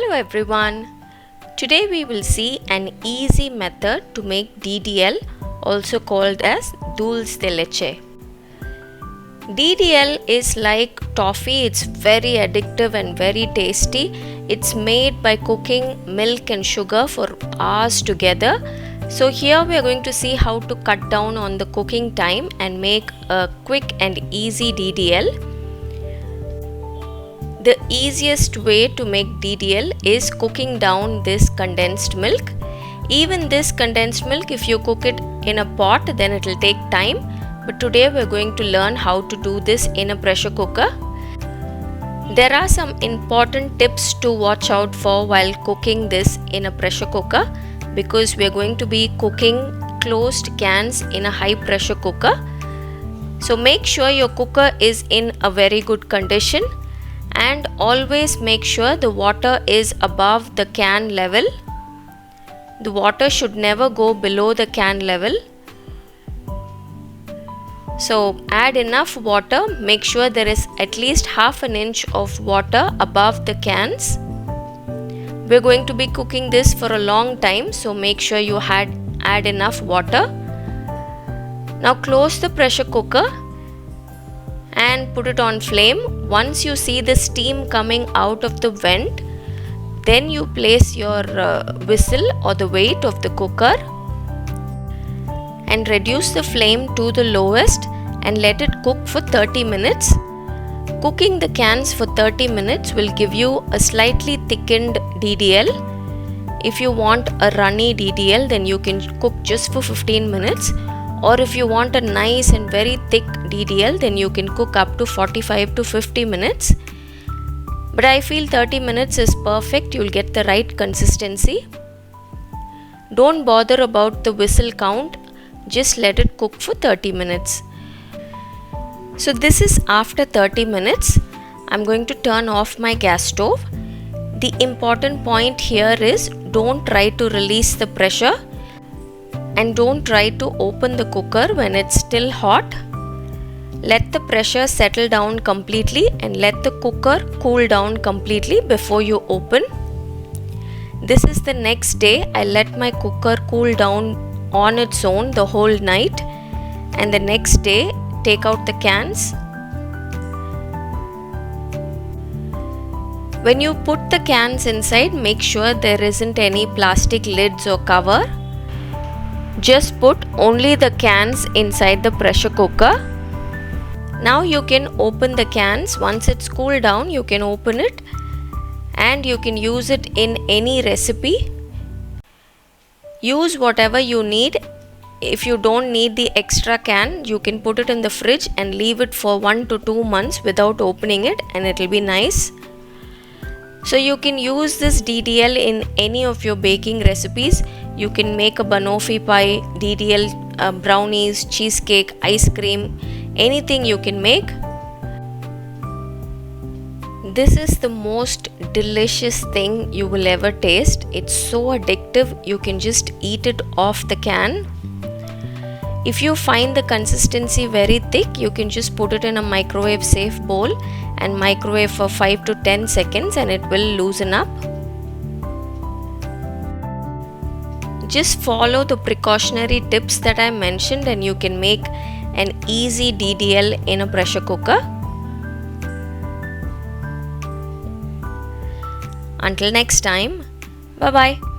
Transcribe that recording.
Hello everyone. Today we will see an easy method to make DDL, also called as Dulce de Leche. DDL is like toffee. It's very addictive and very tasty. It's made by cooking milk and sugar for hours together. So here we are going to see how to cut down on the cooking time and make a quick and easy DDL. The easiest way to make DDL is cooking down this condensed milk. Even this condensed milk, if you cook it in a pot, then it will take time. But today we are going to learn how to do this in a pressure cooker. There are some important tips to watch out for while cooking this in a pressure cooker, because we are going to be cooking closed cans in a high pressure cooker. So make sure your cooker is in a very good condition, and always make sure the water is above the can level. The water should never go below the can level. So add enough water. Make sure there is at least half an inch of water above the cans. We're going to be cooking this for a long time, so make sure you add enough water. Now close the pressure cooker and put it on flame. Once you see the steam coming out of the vent, then you place your whistle or the weight of the cooker and reduce the flame to the lowest and let it cook for 30 minutes. Cooking the cans for 30 minutes will give you a slightly thickened DDL. If you want a runny DDL, then you can cook just for 15 minutes. Or if you want a nice and very thick DDL, then you can cook up to 45 to 50 minutes. But I feel 30 minutes is perfect. You'll get the right consistency. Don't bother about the whistle count. Just let it cook for 30 minutes. So this is after 30 minutes. I'm going to turn off my gas stove. The important point here is don't try to release the pressure. And don't try to open the cooker when it's still hot. Let the pressure settle down completely and let the cooker cool down completely before you open. This is the next day. I let my cooker cool down on its own the whole night, and the next day take out the cans. When you put the cans inside, make sure there isn't any plastic lids or cover. Just put only the cans inside the pressure cooker. Now you can open the cans. Once it's cooled down, you can open it and you can use it in any recipe. Use whatever you need. If you don't need the extra can, you can put it in the fridge and leave it for 1 to 2 months without opening it, and it will be nice. So you can use this DDL in any of your baking recipes. You can make a banoffee pie, DDL, brownies, cheesecake, ice cream, anything you can make. This is the most delicious thing you will ever taste. It's so addictive, you can just eat it off the can. If you find the consistency very thick, you can just put it in a microwave safe bowl and microwave for 5 to 10 seconds and it will loosen up. Just follow the precautionary tips that I mentioned and you can make an easy DDL in a pressure cooker. Until next time, bye bye.